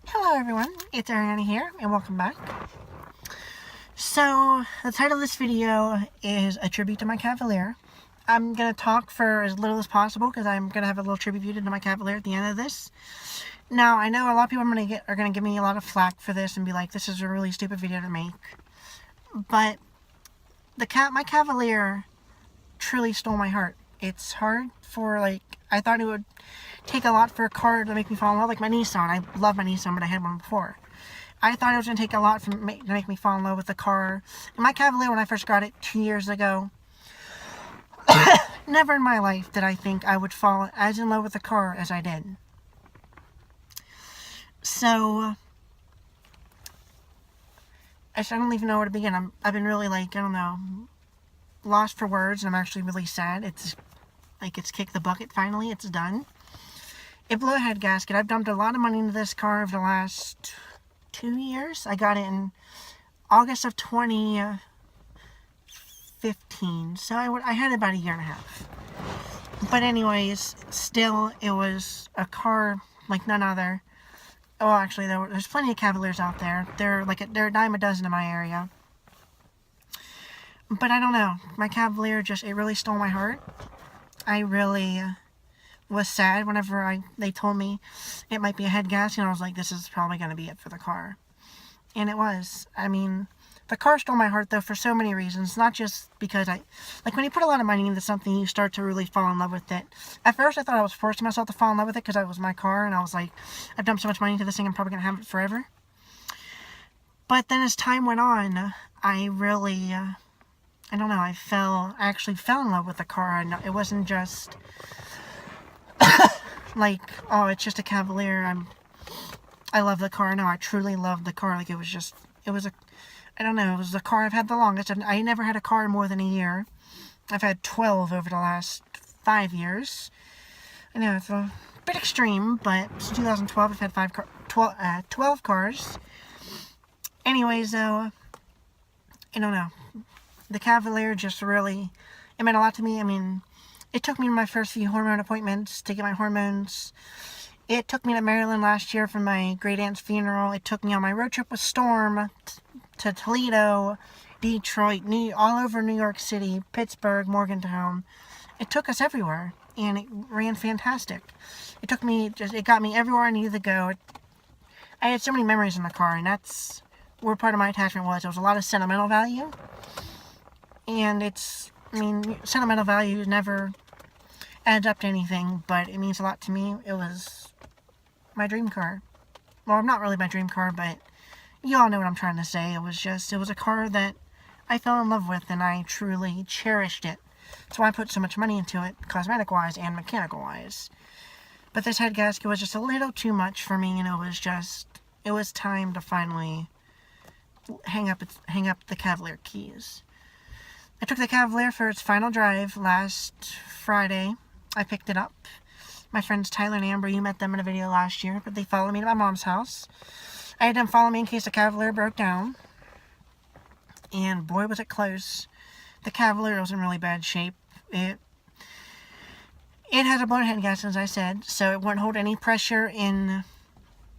Hello everyone, it's Ariana here, and welcome back. So, the title of this video is a tribute to my Cavalier. I'm going to talk for as little as possible, because I'm going to have a little tribute to my Cavalier at the end of this. Now, I know a lot of people are going to give me a lot of flack for this, and be like, this is a really stupid video to make. But, my Cavalier truly stole my heart. It's hard for, I thought it would take a lot for a car to make me fall in love, like my Nissan. I love my Nissan, but I had one before. I thought it was going to take a lot to make me fall in love with the car. And my Cavalier, when I first got it 2 years ago, never in my life did I think I would fall as in love with the car as I did. So, I don't even know where to begin. I've been really, lost for words, and I'm actually really sad. It's kicked the bucket finally. It's done. It blew a head gasket. I've dumped a lot of money into this car over the last 2 years. I got it in August of 2015. So I had about a year and a half. But anyways, still, it was a car like none other. Oh, actually, there's plenty of Cavaliers out there. They're a dime a dozen in my area. But I don't know. My Cavalier it really stole my heart. I really was sad whenever they told me it might be a head gasket, and I was like, this is probably going to be it for the car. And it was. I mean, the car stole my heart, though, for so many reasons. Not just because when you put a lot of money into something, you start to really fall in love with it. At first, I thought I was forcing myself to fall in love with it because it was my car, and I was like, I've dumped so much money into this thing, I'm probably going to have it forever. But then as time went on, I really, I don't know, I actually fell in love with the car, and it wasn't just oh, it's just a Cavalier, I love the car. No, I truly loved the car. It was a car I've had the longest. I never had a car more than a year. I've had 12 over the last 5 years. I know, it's a bit extreme, but since 2012, I've had 12 cars. Anyways, though, I don't know. The Cavalier just really, it meant a lot to me. I mean, it took me to my first few hormone appointments to get my hormones. It took me to Maryland last year for my great aunt's funeral. It took me on my road trip with Storm to Toledo, Detroit, all over New York City, Pittsburgh, Morgantown. It took us everywhere, and it ran fantastic. It got me everywhere I needed to go. I had so many memories in the car, and that's where part of my attachment was. There was a lot of sentimental value, and sentimental value never adds up to anything, but it means a lot to me. It was my dream car. Well, not really my dream car, but you all know what I'm trying to say. It was a car that I fell in love with, and I truly cherished it. That's why I put so much money into it, cosmetic-wise and mechanical-wise. But this head gasket was just a little too much for me, and it was time to finally hang up the Cavalier keys. I took the Cavalier for its final drive last Friday. I picked it up. My friends Tyler and Amber, you met them in a video last year, but they followed me to my mom's house. I had them follow me in case the Cavalier broke down. And boy, was it close. The Cavalier was in really bad shape. It has a blown head gasket, as I said, so it wouldn't hold any pressure in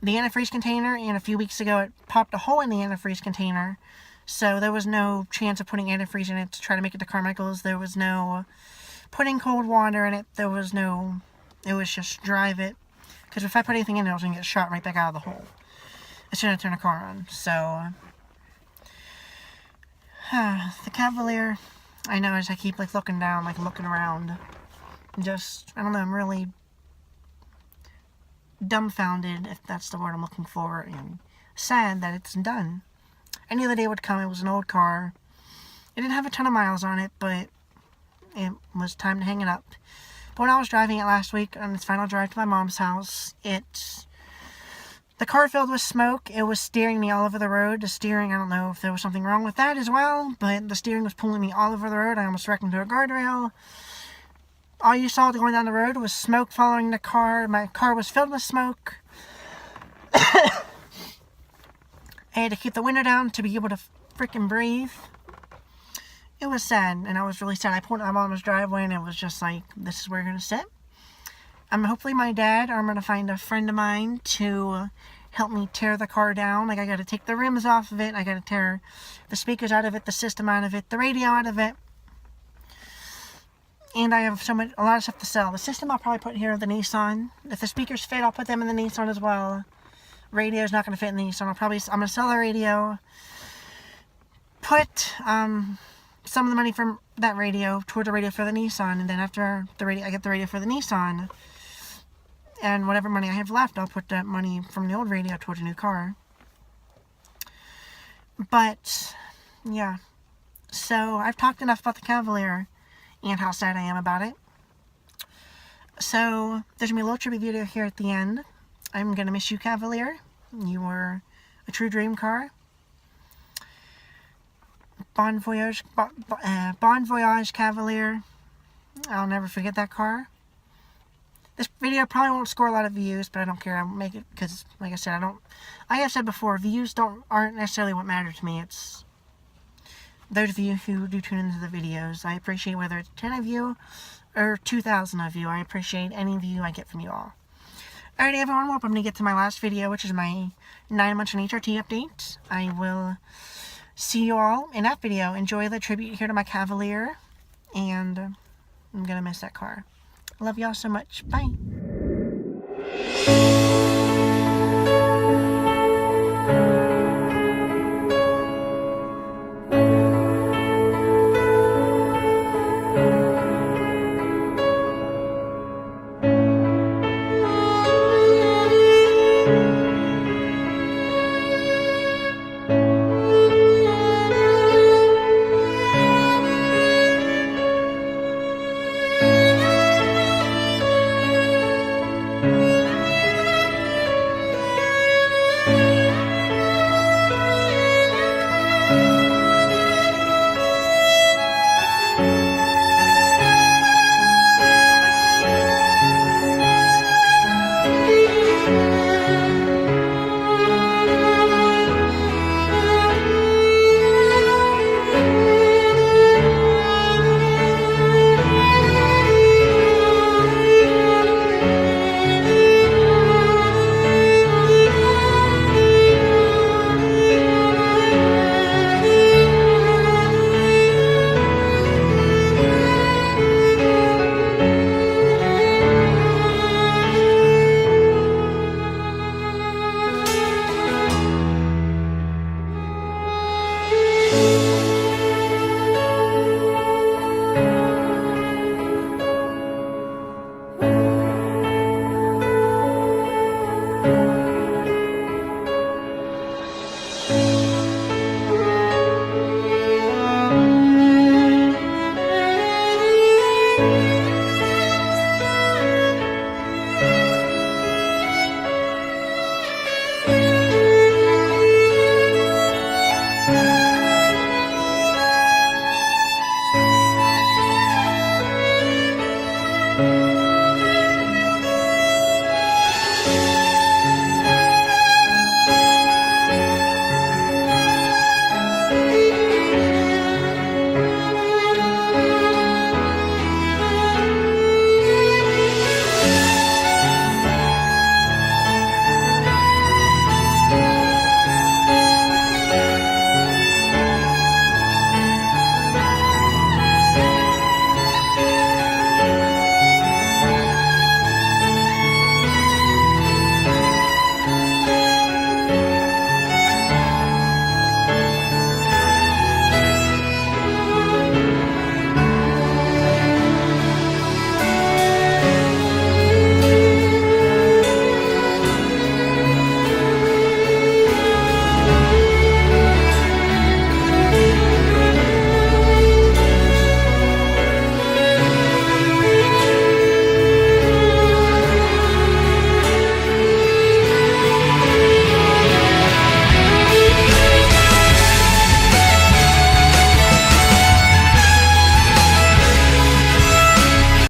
the antifreeze container, and a few weeks ago it popped a hole in the antifreeze container. So there was no chance of putting antifreeze in it to try to make it to Carmichael's. There was no putting cold water in it. It was just drive it. Because if I put anything in it, I was going to get shot right back out of the hole as soon as I turn the car on. So, the Cavalier, I know as I keep looking down, looking around, I don't know, I'm really dumbfounded, if that's the word I'm looking for, and sad that it's done. I knew the day would come. It was an old car. It didn't have a ton of miles on it, but it was time to hang it up. But when I was driving it last week on its final drive to my mom's house, the car filled with smoke. It was steering me all over the road. The steering, I don't know if there was something wrong with that as well, but the steering was pulling me all over the road. I almost wrecked into a guardrail. All you saw going down the road was smoke following the car. My car was filled with smoke. I had to keep the window down to be able to freaking breathe. It was sad, and I was really sad. I pulled out my mom's driveway, and it was just like, this is where you're going to sit. Hopefully my dad, or I'm going to find a friend of mine to help me tear the car down. Like, I got to take the rims off of it. I got to tear the speakers out of it, the system out of it, the radio out of it. And I have a lot of stuff to sell. The system I'll probably put here in the Nissan. If the speakers fit, I'll put them in the Nissan as well. Radio's not going to fit in the Nissan. I'm going to sell the radio. Put some of the money from that radio toward the radio for the Nissan. And then after the radio, I get the radio for the Nissan. And whatever money I have left, I'll put that money from the old radio toward a new car. But, yeah. So, I've talked enough about the Cavalier and how sad I am about it. So, there's going to be a little tribute video here at the end. I'm going to miss you, Cavalier. You were a true dream car. Bon Voyage Cavalier. I'll never forget that car. This video probably won't score a lot of views, but I don't care. I'll make it because, like I said, I have said before, views aren't necessarily what matter to me. It's those of you who do tune into the videos. I appreciate whether it's 10 of you or 2,000 of you. I appreciate any view I get from you all. Alright, everyone, well, I'm going to get to my last video, which is my 9 months on HRT update. I will see you all in that video. Enjoy the tribute here to my Cavalier, and I'm going to miss that car. Love y'all so much. Bye. Bye.